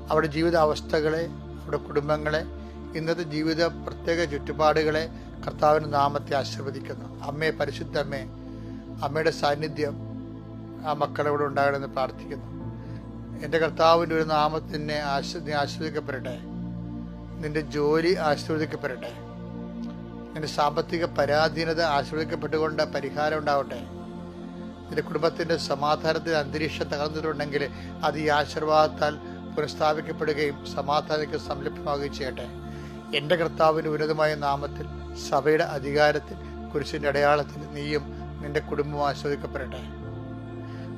അവരുടെ ജീവിതാവസ്ഥകളെ, അവരുടെ കുടുംബങ്ങളെ, ഇന്നത്തെ ജീവിത പ്രത്യേക ചുറ്റുപാടുകളെ കർത്താവിൻ്റെ നാമത്തെ ആശീർവദിക്കുന്നു. അമ്മേ, പരിശുദ്ധ അമ്മേ, അമ്മയുടെ സാന്നിധ്യം ആ മക്കളോട് ഉണ്ടാകണമെന്ന് പ്രാർത്ഥിക്കുന്നു. എൻ്റെ കർത്താവിൻ്റെ ഒരു നാമത്തിനെ ആശീർവദിക്കപ്പെടട്ടെ. നിന്റെ ജോലി ആശീർവദിക്കപ്പെടട്ടെ. നിന്റെ സാമ്പത്തിക പരാധീനത ആശീർവദിക്കപ്പെട്ടുകൊണ്ട് പരിഹാരം ഉണ്ടാവട്ടെ. നിന്റെ കുടുംബത്തിൻ്റെ സമാധാനത്തിൻ്റെ അന്തരീക്ഷം തകർന്നിട്ടുണ്ടെങ്കിൽ അത് ഈ ആശീർവാദത്താൽ പുനഃസ്ഥാപിക്കപ്പെടുകയും സമാധാനಕ್ಕೆ സംലഭ്യമാവുകയും ചെയ്യട്ടെ. എൻ്റെ കർത്താവിൻ്റെ ഉന്നതമായ നാമത്തിൽ, സഭയുടെ അധികാരത്തിൽ, കുരിശിൻ്റെ അടയാളത്തിൽ നീയും നിന്റെ കുടുംബവും ആസ്വദിക്കപ്പെടട്ടെ.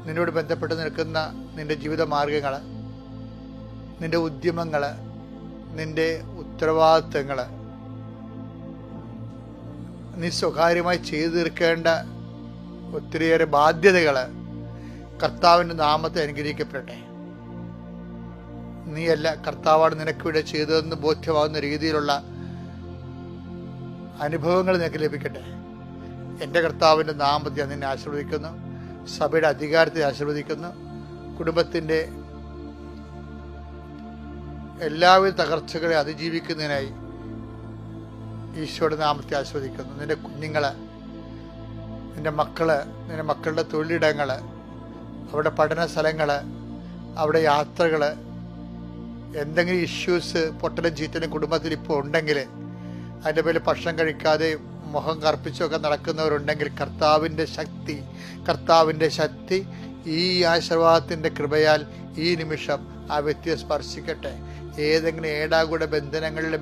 നിന്നോട് ബന്ധപ്പെട്ട് നിൽക്കുന്ന നിന്റെ ജീവിത മാർഗങ്ങൾ, നിന്റെ ഉദ്യമങ്ങൾ, നിന്റെ ഉത്തരവാദിത്തങ്ങൾ, നീ സ്വകാര്യമായി ചെയ്തു തീർക്കേണ്ട ഒത്തിരിയേറെ ബാധ്യതകൾ കർത്താവിൻ്റെ നാമത്തെ അനുഗ്രഹിക്കപ്പെടട്ടെ. നീയല്ല, കർത്താവാണ് നിനക്കിവിടെ ചെയ്തതെന്ന് ബോധ്യമാകുന്ന രീതിയിലുള്ള അനുഭവങ്ങൾ നിനക്ക് ലഭിക്കട്ടെ. എൻ്റെ കർത്താവിൻ്റെ നാമത്തെ നിന്നെ ആശീർവദിക്കുന്നു. സഭയുടെ അധികാരത്തെ ആശീർവദിക്കുന്നു. കുടുംബത്തിൻ്റെ എല്ലാവിധ തകർച്ചകളെ അതിജീവിക്കുന്നതിനായി ഈശോയുടെ നാമത്തെ ആസ്വദിക്കുന്നു. നിന്റെ കുഞ്ഞുങ്ങള്, നിന്റെ മക്കള്, നിന്റെ മക്കളുടെ തൊഴിലിടങ്ങൾ, അവിടെ പഠന സ്ഥലങ്ങൾ, അവിടെ യാത്രകൾ, എന്തെങ്കിലും ഇഷ്യൂസ് പൊട്ടലും ചീറ്റലും കുടുംബത്തിൽ ഇപ്പോൾ ഉണ്ടെങ്കിൽ, അതിൻ്റെ പേരിൽ ഭക്ഷണം കഴിക്കാതെ മുഖം കറുപ്പിച്ചൊക്കെ നടക്കുന്നവരുണ്ടെങ്കിൽ കർത്താവിൻ്റെ ശക്തി ഈ ആശീർവാദത്തിൻ്റെ കൃപയാൽ ഈ നിമിഷം ആ വ്യക്തിയെ സ്പർശിക്കട്ടെ. ഏതെങ്കിലും ഏടാകൂടെ ബന്ധങ്ങളിൽ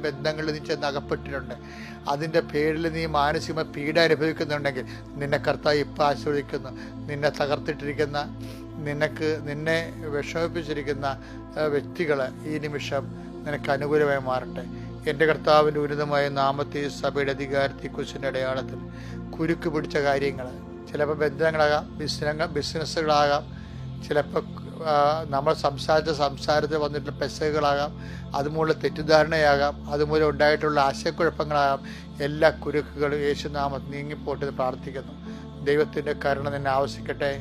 നീ ചെന്ന് അകപ്പെട്ടിട്ടുണ്ട്, അതിൻ്റെ പേരിൽ നീ മാനസിക പീഡ അനുഭവിക്കുന്നുണ്ടെങ്കിൽ നിന്നെ കർത്താവ് ഇപ്പം ആശീർവദിക്കുന്നു. നിന്നെ തകർത്തിട്ടിരിക്കുന്ന, നിന്നെ വിഷമിപ്പിച്ചിരിക്കുന്ന വ്യക്തികൾ ഈ നിമിഷം നിനക്ക് അനുകൂലമായി മാറട്ടെ. എൻ്റെ കർത്താവിൻ്റെ ഉന്നതമായ നാമത്തെ സഭയുടെ അധികാരത്തെ കുറിച്ചിൻ്റെ അടയാളത്തിൽ കുരുക്ക് പിടിച്ച കാര്യങ്ങൾ, ചിലപ്പോൾ ബന്ധങ്ങളാകാം, ബിസിനസ്സുകളാകാം, ചിലപ്പോൾ നമ്മൾ സംസാരത്തിൽ വന്നിട്ടുള്ള പെസകളാകാം, അതുമൂലം തെറ്റിദ്ധാരണയാകാം, അതുമൂലം ഉണ്ടായിട്ടുള്ള ആശയക്കുഴപ്പങ്ങളാകാം. എല്ലാ കുരുക്കുകളും യേശുനാമത്തിൽ നീങ്ങിപ്പോട്ടെന്ന് പ്രാർത്ഥിക്കുന്നു. ദൈവത്തിൻ്റെ കരുണ നിന്നെ ആവശ്യിക്കട്ടെ.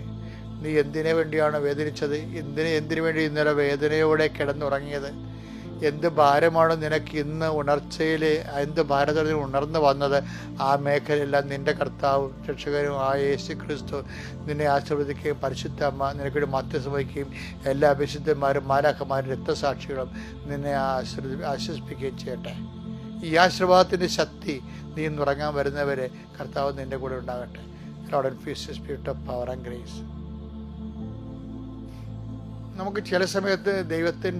നീ എന്തിനു വേണ്ടിയാണ് വേദനിച്ചത്? എന്തിനു വേണ്ടി ഇന്നലെ വേദനയോടെ കിടന്നുറങ്ങിയത്? എന്ത് ഭാരമാണ് നിനക്ക് ഇന്ന് ഉണർച്ചയിൽ, എന്ത് ഭാരതത്തിൽ ഉണർന്നു വന്നത്? ആ മേഖലയെല്ലാം നിന്റെ കർത്താവും രക്ഷകരും ആയ യേശു ക്രിസ്തു നിന്നെ ആശീർവദിക്കുകയും പരിശുദ്ധ അമ്മ നിനക്കൊരു മധ്യസ്ഥം വഹിക്കുകയും എല്ലാ വിശുദ്ധന്മാരും മാലാഖമാരും രക്തസാക്ഷികളും നിന്നെ ആശ്വസിപ്പിക്കുകയും ചെയ്യട്ടെ. ഈ ആശീർവാദത്തിൻ്റെ ശക്തി നീ ഇന്നുറങ്ങാൻ വരുന്നവരെ കർത്താവ് നിന്റെ കൂടെ ഉണ്ടാകട്ടെ. Lord infuse spirit of power and grace. നമുക്ക് ചില സമയത്ത് ദൈവത്തിൻ്റെ